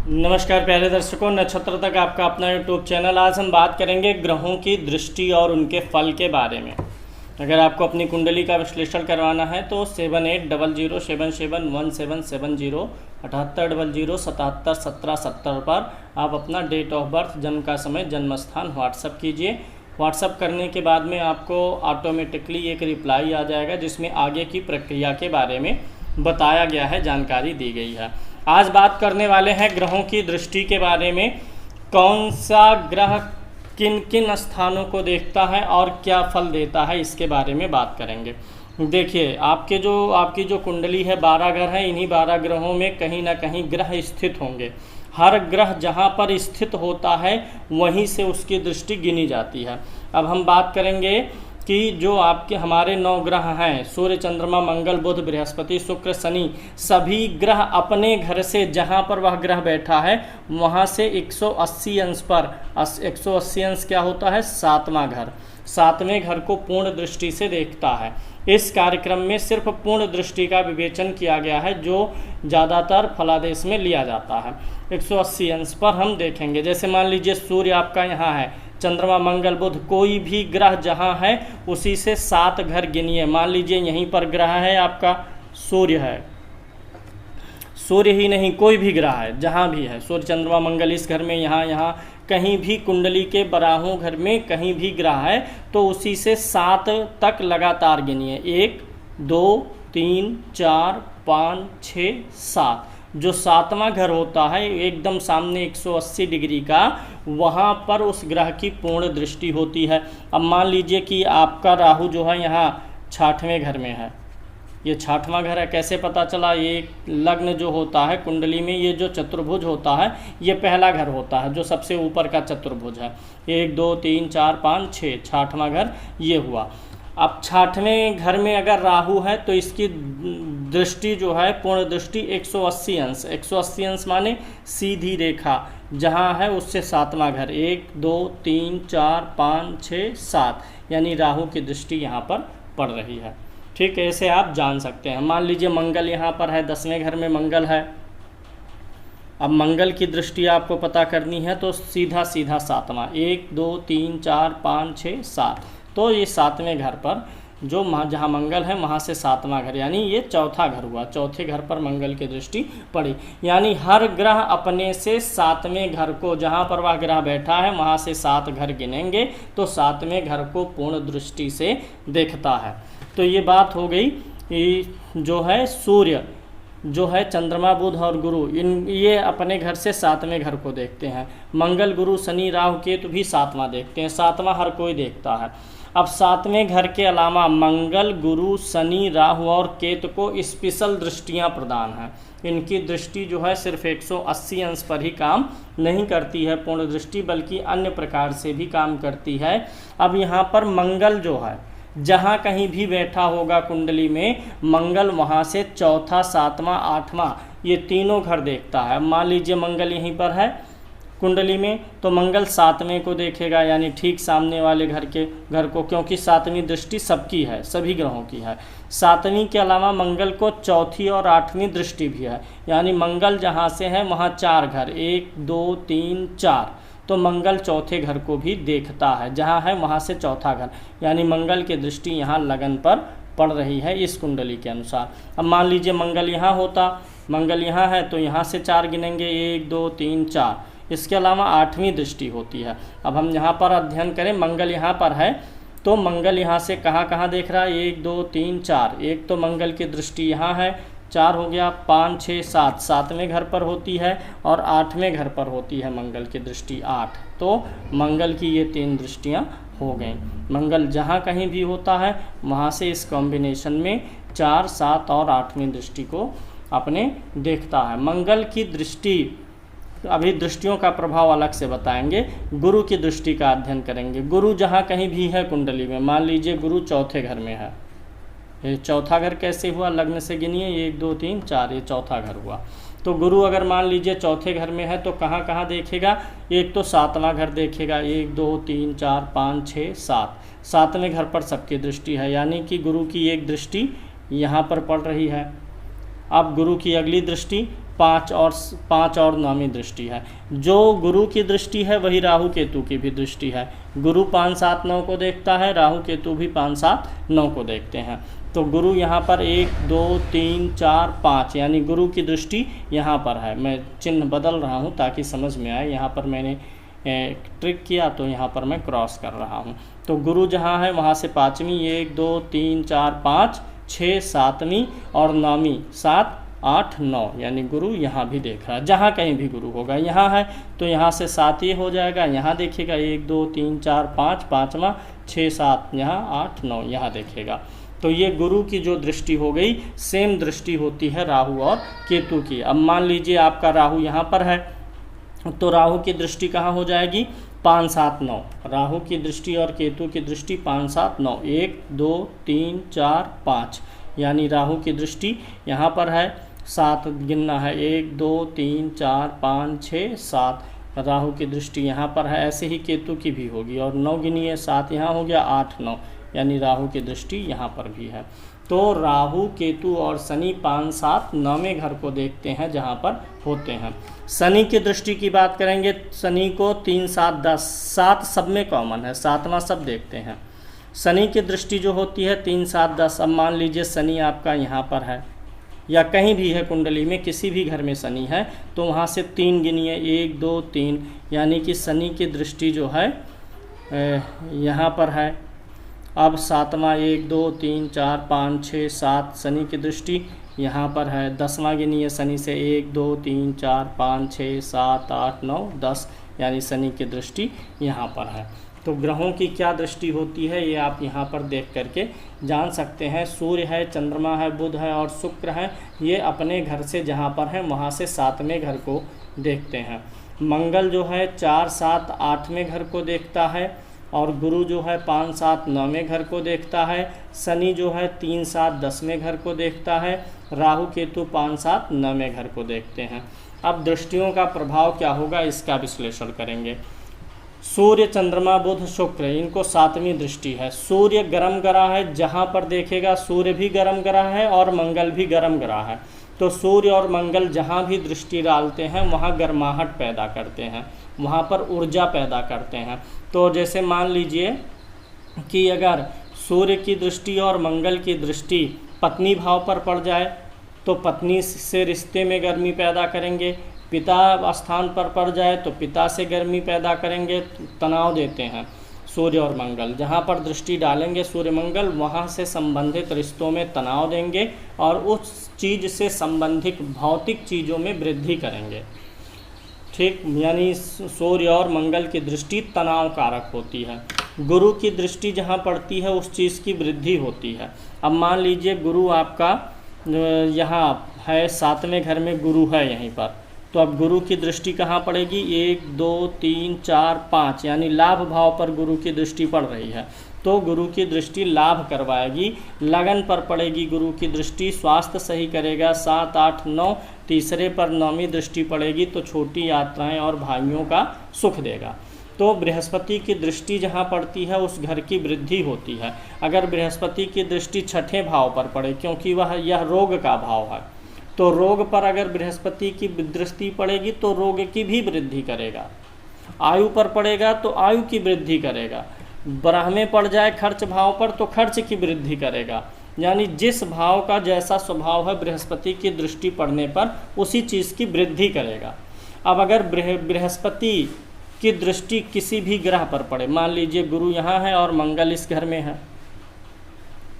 नमस्कार प्यारे दर्शकों, नक्षत्र तक आपका अपना यूट्यूब चैनल। आज हम बात करेंगे ग्रहों की दृष्टि और उनके फल के बारे में। अगर आपको अपनी कुंडली का विश्लेषण करवाना है तो 7800771770 7800771770 पर आप अपना डेट ऑफ बर्थ, जन्म का समय, जन्म स्थान व्हाट्सअप कीजिए। व्हाट्सअप करने के बाद में आपको ऑटोमेटिकली एक रिप्लाई आ जाएगा जिसमें आगे की प्रक्रिया के बारे में बताया गया है, जानकारी दी गई है। आज बात करने वाले हैं ग्रहों की दृष्टि के बारे में। कौन सा ग्रह किन किन स्थानों को देखता है और क्या फल देता है, इसके बारे में बात करेंगे। देखिए, आपकी जो कुंडली है, 12 ग्रह हैं। इन्हीं 12 ग्रहों में कहीं ना कहीं ग्रह स्थित होंगे। हर ग्रह जहाँ पर स्थित होता है वहीं से उसकी दृष्टि गिनी जाती है। अब हम बात करेंगे कि जो आपके हमारे 9 ग्रह हैं, सूर्य, चंद्रमा, मंगल, बुध, बृहस्पति, शुक्र, शनि, सभी ग्रह अपने घर से जहाँ पर वह ग्रह बैठा है वहाँ से 180 अंश पर 180 अंश क्या होता है? 7वां घर। 7वें घर को पूर्ण दृष्टि से देखता है। इस कार्यक्रम में सिर्फ पूर्ण दृष्टि का विवेचन किया गया है, जो ज़्यादातर फलादेश में लिया जाता है। 180 अंश पर हम देखेंगे। जैसे मान लीजिए सूर्य आपका यहाँ है, चंद्रमा, मंगल, बुध, कोई भी ग्रह जहाँ है उसी से 7 घर गिनिए। मान लीजिए यहीं पर ग्रह है आपका, सूर्य है, सूर्य ही नहीं कोई भी ग्रह है जहाँ भी है, सूर्य, चंद्रमा, मंगल, इस घर में, यहाँ कहीं भी कुंडली के 12 घर में कहीं भी ग्रह है तो उसी से 7 तक लगातार गिनिए। 1 2 3 4 5 6 7। जो 7वां घर होता है एकदम सामने 180 डिग्री का, वहाँ पर उस ग्रह की पूर्ण दृष्टि होती है। अब मान लीजिए कि आपका राहु जो है यहाँ 6वें घर में है। ये 6वां घर है, कैसे पता चला? ये लग्न जो होता है कुंडली में, ये जो चतुर्भुज होता है ये पहला घर होता है, जो सबसे ऊपर का चतुर्भुज है। 1 2 3 4 5 6, 6वां घर ये हुआ। अब 6वें घर में अगर राहु है तो इसकी दृष्टि जो है, पूर्ण दृष्टि 180 अंश। 180 अंश माने सीधी रेखा जहाँ है उससे 7वां घर। 1 2 3 4 5 6 7, यानी राहु की दृष्टि यहाँ पर पड़ रही है। ठीक है, ऐसे आप जान सकते हैं। मान लीजिए मंगल यहाँ पर है, 10वें घर में मंगल है। अब मंगल की दृष्टि आपको पता करनी है तो सीधा 7वां। 1 2 3 4 5 6 7, तो ये 7वें घर पर जो जहाँ मंगल है वहाँ से 7वां घर, यानी ये चौथा घर हुआ। चौथे घर पर मंगल की दृष्टि पड़ी, यानी हर ग्रह अपने से 7वें घर को, जहाँ पर वह ग्रह बैठा है वहाँ से 7 घर गिनेंगे तो 7वें घर को पूर्ण दृष्टि से देखता है। तो ये बात हो गई। जो है सूर्य, जो है चंद्रमा, बुध और गुरु, ये अपने घर से 7वें घर को देखते हैं। मंगल, गुरु, शनि, राहु, केतु भी 7वां देखते हैं। 7वां हर कोई देखता है। अब 7वें घर के अलावा मंगल, गुरु, शनि, राहु और केतु को स्पेशल दृष्टियां प्रदान हैं। इनकी दृष्टि जो है सिर्फ 180 अंश पर ही काम नहीं करती है पूर्ण दृष्टि, बल्कि अन्य प्रकार से भी काम करती है। अब यहाँ पर मंगल जो है, जहाँ कहीं भी बैठा होगा कुंडली में, मंगल वहाँ से चौथा, 7वां, 8वां ये तीनों घर देखता है। मान लीजिए मंगल यहीं पर है कुंडली में, तो मंगल 7वें को देखेगा, यानी ठीक सामने वाले घर को, क्योंकि 7वीं दृष्टि सबकी है, सभी ग्रहों की है। 7वीं के अलावा मंगल को चौथी और 8वीं दृष्टि भी है, यानी मंगल जहाँ से है वहाँ 4 घर, 1 2 3 4, तो मंगल चौथे घर को भी देखता है। जहाँ है वहाँ से चौथा घर, यानी मंगल की दृष्टि यहाँ लगन पर पड़ रही है इस कुंडली के अनुसार। अब मान लीजिए मंगल यहाँ होता, मंगल यहाँ है तो यहाँ से 4 गिनेंगे, 1 2 3 4। इसके अलावा 8वीं दृष्टि होती है। अब हम यहाँ पर अध्ययन करें, मंगल यहाँ पर है तो मंगल यहाँ से कहाँ कहाँ देख रहा है? 1 2 3 4। एक तो मंगल की दृष्टि यहाँ है, 4 हो गया, 5 6 7, 7वें घर पर होती है और 8वें घर पर होती है मंगल की दृष्टि 8। तो मंगल की ये 3 दृष्टियाँ हो गई। मंगल जहाँ कहीं भी होता है वहाँ से इस कॉम्बिनेशन में 4 7 और 8वीं दृष्टि को अपने देखता है। मंगल की दृष्टि, अभी दृष्टियों का प्रभाव अलग से बताएंगे। गुरु की दृष्टि का अध्ययन करेंगे। गुरु जहाँ कहीं भी है कुंडली में, मान लीजिए गुरु चौथे घर में है, ये चौथा घर कैसे हुआ? लग्न से गिनिए, 1 2 3 4, ये चौथा घर हुआ। तो गुरु अगर मान लीजिए चौथे घर में है तो कहाँ कहाँ देखेगा? एक तो 7वां घर देखेगा, 1 2 3 4 5 6 7, 7वें घर पर सबकी दृष्टि है, यानी कि गुरु की एक दृष्टि यहाँ पर पड़ रही है। अब गुरु की अगली दृष्टि पाँच और नौवीं दृष्टि है। जो गुरु की दृष्टि है वही राहु केतु की भी दृष्टि है। गुरु 5, 7, 9 को देखता है, राहु केतु भी 5, 7, 9 को देखते हैं। तो गुरु यहाँ पर 1, 2, 3, 4, 5 यानी गुरु की दृष्टि यहाँ पर है। मैं चिन्ह बदल रहा हूँ ताकि समझ में आए। यहाँ पर मैंने ट्रिक किया तो यहाँ पर मैं क्रॉस कर रहा हूँ। तो गुरु जहाँ है वहाँ से 5वीं 1, 2, 3, 4, 5, 6, 7वीं और 9वीं 7, 8, 9 यानी गुरु यहाँ भी देख रहा है। जहाँ कहीं भी गुरु होगा, यहाँ है तो यहाँ से 7 ये हो जाएगा, यहाँ देखेगा 1, 2, 3, 4, 5, 5वां 6, 7 यहाँ 8, 9 यहाँ देखेगा। तो ये गुरु की जो दृष्टि हो गई, सेम दृष्टि होती है राहु और केतु की। अब मान लीजिए आपका राहु यहाँ पर है तो राहु की दृष्टि कहाँ हो जाएगी? 5, 7, 9। राहु की दृष्टि और केतु की दृष्टि 5, 7, 9, 1, 2, 3, 4, 5 यानी राहु की दृष्टि यहाँ पर है। 7 गिनना है, 1, 2, 3, 4, 5, 6, 7 राहु की दृष्टि यहाँ पर है। ऐसे ही केतु की भी होगी। और 9 गिनिए, 7 यहाँ हो गया, 8, 9 यानी राहु की दृष्टि यहाँ पर भी है। तो राहु केतु और शनि 5, 7, 9वें घर को देखते हैं जहाँ पर होते हैं। शनि की दृष्टि की बात करेंगे, शनि को 3, 7, 10 7 सब में कॉमन है, 7वां सब देखते हैं। शनि की दृष्टि जो होती है 3, 7, 10। अब मान लीजिए शनि आपका यहाँ पर है या कहीं भी है कुंडली में, किसी भी घर में शनि है तो वहाँ से 3 गिनिए, 1, 2, 3 यानी कि शनि की दृष्टि जो है यहाँ पर है। अब 7वां 1, 2, 3, 4, 5, 6, 7 शनि की दृष्टि यहाँ पर है। 10वां गिनिए शनि से, 1, 2, 3, 4, 5, 6, 7, 8, 9, 10 यानी शनि की दृष्टि यहाँ पर है। तो ग्रहों की क्या दृष्टि होती है ये आप यहाँ पर देख करके जान सकते हैं। सूर्य है, चंद्रमा है, बुध है और शुक्र है, ये अपने घर से जहाँ पर है वहाँ से 7वें घर को देखते हैं। मंगल जो है 4, 7, 8वें घर को देखता है और गुरु जो है 5, 7, 9वें घर को देखता है। शनि जो है 3, 7, 10वें घर को देखता है। राहु केतु 5, 7, 9वें घर को देखते हैं। अब दृष्टियों का प्रभाव क्या होगा इसका विश्लेषण करेंगे। सूर्य, चंद्रमा, बुध, शुक्र इनको 7वीं दृष्टि है। सूर्य गर्म ग्रह है, जहाँ पर देखेगा सूर्य भी गर्म ग्रह है और मंगल भी गर्म ग्रह है। तो सूर्य और मंगल जहाँ भी दृष्टि डालते हैं वहाँ गर्माहट पैदा करते हैं, वहाँ पर ऊर्जा पैदा करते हैं। तो जैसे मान लीजिए कि अगर सूर्य की दृष्टि और मंगल की दृष्टि पत्नी भाव पर पड़ जाए तो पत्नी से रिश्ते में गर्मी पैदा करेंगे। पिता स्थान पर पड़ जाए तो पिता से गर्मी पैदा करेंगे, तनाव देते हैं। सूर्य और मंगल जहाँ पर दृष्टि डालेंगे सूर्य मंगल, वहाँ से संबंधित रिश्तों में तनाव देंगे और उस चीज़ से संबंधित भौतिक चीज़ों में वृद्धि करेंगे। ठीक, यानी सूर्य और मंगल की दृष्टि तनाव कारक होती है। गुरु की दृष्टि जहाँ पड़ती है उस चीज़ की वृद्धि होती है। अब मान लीजिए गुरु आपका यहाँ है, 7वें घर में गुरु है यहीं पर, तो अब गुरु की दृष्टि कहाँ पड़ेगी? 1, 2, 3, 4, 5 यानी लाभ भाव पर गुरु की दृष्टि पड़ रही है। तो गुरु की दृष्टि लाभ करवाएगी। लगन पर पड़ेगी गुरु की दृष्टि, स्वास्थ्य सही करेगा। 7, 8, 9 तीसरे पर 9वीं दृष्टि पड़ेगी तो छोटी यात्राएं और भाइयों का सुख देगा। तो बृहस्पति की दृष्टि जहाँ पड़ती है उस घर की वृद्धि होती है। अगर बृहस्पति की दृष्टि 6ठे भाव पर पड़े, क्योंकि यह रोग का भाव है, तो रोग पर अगर बृहस्पति की दृष्टि पड़ेगी तो रोग की भी वृद्धि करेगा। आयु पर पड़ेगा तो आयु की वृद्धि करेगा। ब्रह्मे पड़ जाए खर्च भाव पर तो खर्च की वृद्धि करेगा। यानी जिस भाव का जैसा स्वभाव है बृहस्पति की दृष्टि पड़ने पर उसी चीज़ की वृद्धि करेगा। अब अगर बृहस्पति की दृष्टि किसी भी ग्रह पर पड़े, मान लीजिए गुरु यहाँ है और मंगल इस घर में है,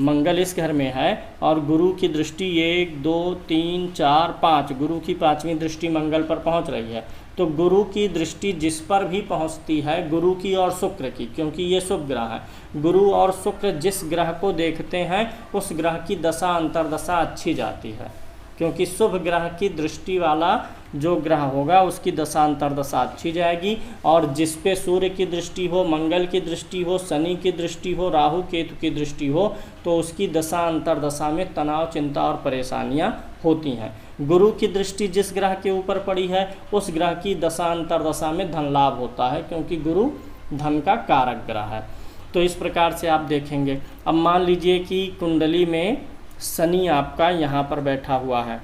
मंगल इस घर में है और गुरु की दृष्टि 1, 2, 3, 4, 5 गुरु की 5वीं दृष्टि मंगल पर पहुंच रही है। तो गुरु की दृष्टि जिस पर भी पहुंचती है, गुरु की और शुक्र की, क्योंकि ये शुभ ग्रह है, गुरु और शुक्र जिस ग्रह को देखते हैं उस ग्रह की दशा अंतर्दशा अच्छी जाती है, क्योंकि शुभ ग्रह की दृष्टि वाला जो ग्रह होगा उसकी दशा अंतर्दशा अच्छी जाएगी। और जिस पे सूर्य की दृष्टि हो, मंगल की दृष्टि हो, शनि की दृष्टि हो, राहु केतु की दृष्टि हो तो उसकी दशा अंतर्दशा में तनाव, चिंता और परेशानियां होती हैं। गुरु की दृष्टि जिस ग्रह के ऊपर पड़ी है उस ग्रह की दशा अंतर्दशा में धन लाभ होता है, क्योंकि गुरु धन का कारक ग्रह है। तो इस प्रकार से आप देखेंगे। अब मान लीजिए कि कुंडली में शनि आपका यहाँ पर बैठा हुआ है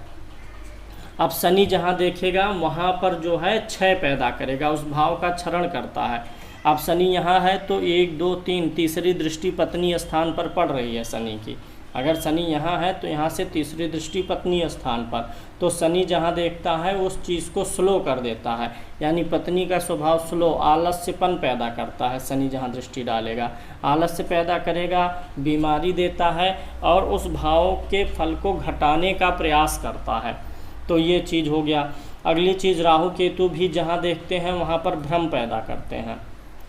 अब शनि जहाँ देखेगा वहाँ पर जो है क्षय पैदा करेगा, उस भाव का क्षरण करता है। अब शनि यहाँ है तो 1 2 3 तीसरी दृष्टि पत्नी स्थान पर पड़ रही है शनि की। अगर शनि यहाँ है तो यहाँ से तीसरी दृष्टि पत्नी स्थान पर, तो शनि जहाँ देखता है उस चीज़ को स्लो कर देता है, यानी पत्नी का स्वभाव स्लो, आलस्यपन पैदा करता है। शनि जहाँ दृष्टि डालेगा आलस्य पैदा करेगा, बीमारी देता है और उस भाव के फल को घटाने का प्रयास करता है। तो ये चीज़ हो गया। अगली चीज़ राहु केतु भी जहाँ देखते हैं वहाँ पर भ्रम पैदा करते हैं।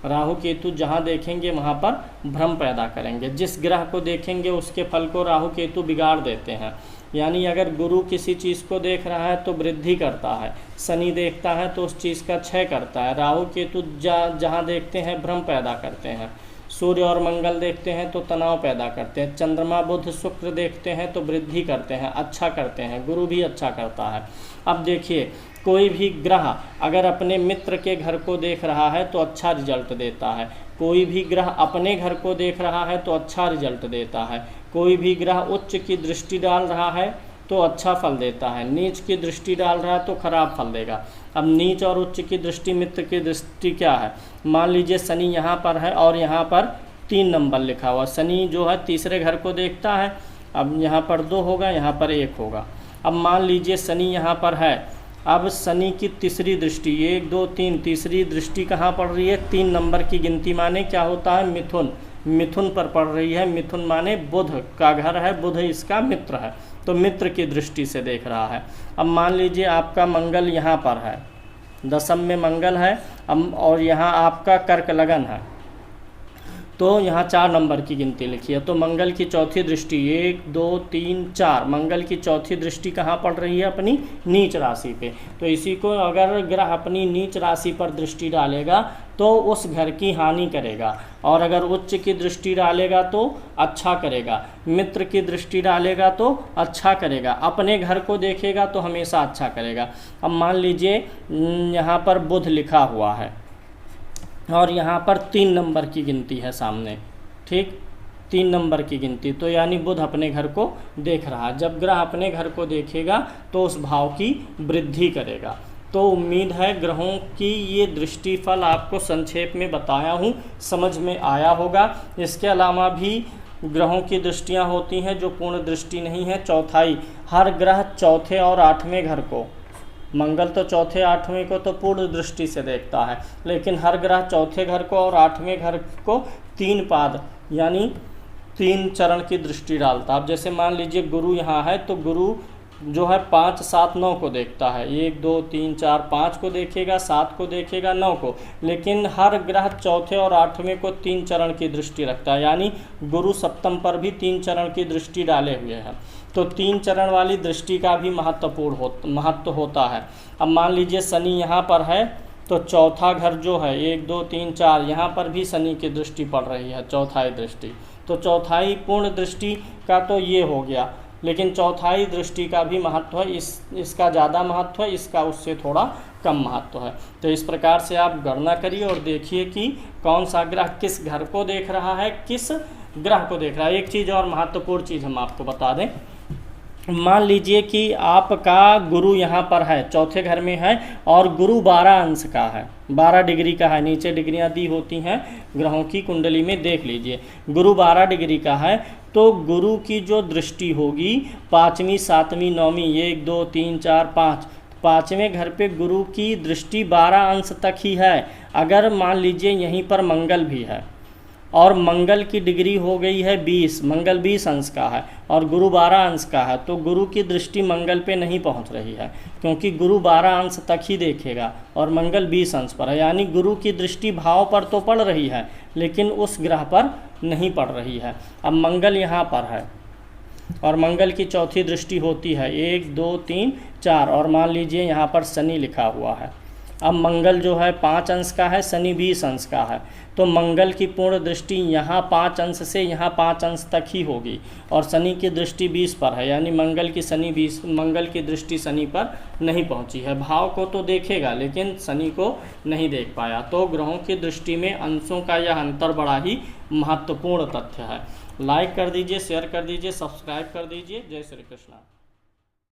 राहु केतु जहाँ देखेंगे वहाँ पर भ्रम पैदा करेंगे। जिस ग्रह को देखेंगे उसके फल को राहु केतु बिगाड़ देते हैं। यानी अगर गुरु किसी चीज़ को देख रहा है तो वृद्धि करता है, शनि देखता है तो उस चीज़ का क्षय करता है। राहु केतु जहाँ देखते हैं भ्रम पैदा करते हैं। सूर्य और मंगल देखते हैं तो तनाव पैदा करते हैं। चंद्रमा बुध शुक्र देखते हैं तो वृद्धि करते हैं, अच्छा करते हैं। गुरु भी अच्छा करता है। अब देखिए, कोई भी ग्रह अगर अपने मित्र के घर को देख रहा है तो अच्छा रिजल्ट देता है। कोई भी ग्रह अपने घर को देख रहा है तो अच्छा रिजल्ट देता है। कोई भी ग्रह उच्च की दृष्टि डाल रहा है तो अच्छा फल देता है, नीच की दृष्टि डाल रहा है तो खराब फल देगा। अब नीच और उच्च की दृष्टि, मित्र की दृष्टि क्या है? मान लीजिए शनि यहाँ पर है और यहाँ पर 3 नंबर लिखा हुआ। शनि जो है तीसरे घर को देखता है। अब यहाँ पर 2 होगा, यहाँ पर 1 होगा। अब मान लीजिए शनि यहाँ पर है, अब शनि की तीसरी दृष्टि 1 2 3 तीसरी दृष्टि कहाँ पड़ रही है? 3 नंबर की गिनती माने क्या होता है? मिथुन, मिथुन पर पड़ रही है। मिथुन माने बुध का घर है, बुध इसका मित्र है, तो मित्र की दृष्टि से देख रहा है। अब मान लीजिए आपका मंगल यहाँ पर है, दशम में मंगल है, अब और यहाँ आपका कर्क लगन है, तो यहाँ 4 नंबर की गिनती लिखी है। तो मंगल की चौथी दृष्टि 1 2 3 4, मंगल की चौथी दृष्टि कहाँ पड़ रही है? अपनी नीच राशि पे। तो इसी को अगर ग्रह अपनी नीच राशि पर दृष्टि डालेगा तो उस घर की हानि करेगा, और अगर उच्च की दृष्टि डालेगा तो अच्छा करेगा, मित्र की दृष्टि डालेगा तो अच्छा करेगा, अपने घर को देखेगा तो हमेशा अच्छा करेगा। अब मान लीजिए यहाँ पर बुध लिखा हुआ है और यहाँ पर 3 नंबर की गिनती है सामने, ठीक, 3 नंबर की गिनती, तो यानी बुध अपने घर को देख रहा है। जब ग्रह अपने घर को देखेगा तो उस भाव की वृद्धि करेगा। तो उम्मीद है ग्रहों की ये दृष्टि फल आपको संक्षेप में बताया हूँ, समझ में आया होगा। इसके अलावा भी ग्रहों की दृष्टियाँ होती हैं जो पूर्ण दृष्टि नहीं है। चौथाई, हर ग्रह चौथे और 8वें घर को, मंगल तो चौथे 8वें को तो पूर्ण दृष्टि से देखता है, लेकिन हर ग्रह चौथे घर को और 8वें घर को 3 पाद यानी 3 चरण की दृष्टि डालता। अब जैसे मान लीजिए गुरु यहाँ है तो गुरु जो है 5 7 9 को देखता है, 1 2 3 4 5 को देखेगा, 7 को देखेगा, 9 को, लेकिन हर ग्रह चौथे और 8वें को 3 चरण की दृष्टि रखता है। यानी गुरु सप्तम पर भी 3 चरण की दृष्टि डाले हुए हैं। तो 3 चरण वाली दृष्टि का भी महत्व होता है। अब मान लीजिए शनि यहाँ पर है तो चौथा घर जो है 1 2 3 4, यहाँ पर भी शनि की दृष्टि पड़ रही है, चौथाई दृष्टि। तो चौथाई पूर्ण दृष्टि का तो ये हो गया, लेकिन चौथाई दृष्टि का भी महत्व है। इसका ज़्यादा महत्व है, इसका उससे थोड़ा कम महत्व है। तो इस प्रकार से आप गणना करिए और देखिए कि कौन सा ग्रह किस घर को देख रहा है, किस ग्रह को देख रहा है। एक चीज़ और महत्वपूर्ण चीज़ हम आपको बता दें, मान लीजिए कि आपका गुरु यहाँ पर है, चौथे घर में है, और गुरु 12 अंश का है, 12 डिग्री का है। नीचे डिग्रियाँ दी होती हैं ग्रहों की कुंडली में, देख लीजिए। गुरु 12 डिग्री का है तो गुरु की जो दृष्टि होगी 5वीं 7वीं 9वीं 1 2 3 4 5, 5वें घर पे गुरु की दृष्टि 12 अंश तक ही है। अगर मान लीजिए यहीं पर मंगल भी है और मंगल की डिग्री हो गई है 20, मंगल 20 अंश का है और गुरु 12 अंश का है, तो गुरु की दृष्टि मंगल पे नहीं पहुंच रही है, क्योंकि गुरु 12 अंश तक ही देखेगा और मंगल 20 अंश पर है। यानी गुरु की दृष्टि भाव पर तो पड़ रही है लेकिन उस ग्रह पर नहीं पड़ रही है। अब मंगल यहाँ पर है और मंगल की चौथी दृष्टि होती है 1 2 3 4, और मान लीजिए यहाँ पर शनि लिखा हुआ है। अब मंगल जो है 5 अंश का है, शनि 20 अंश का है, तो मंगल की पूर्ण दृष्टि यहाँ 5 अंश से यहाँ 5 अंश तक ही होगी और शनि की दृष्टि 20 पर है। यानी मंगल की दृष्टि शनि पर नहीं पहुँची है। भाव को तो देखेगा लेकिन शनि को नहीं देख पाया। तो ग्रहों की दृष्टि में अंशों का यह अंतर बड़ा ही महत्वपूर्ण तथ्य है। लाइक कर दीजिए, शेयर कर दीजिए, सब्सक्राइब कर दीजिए। जय श्री कृष्ण।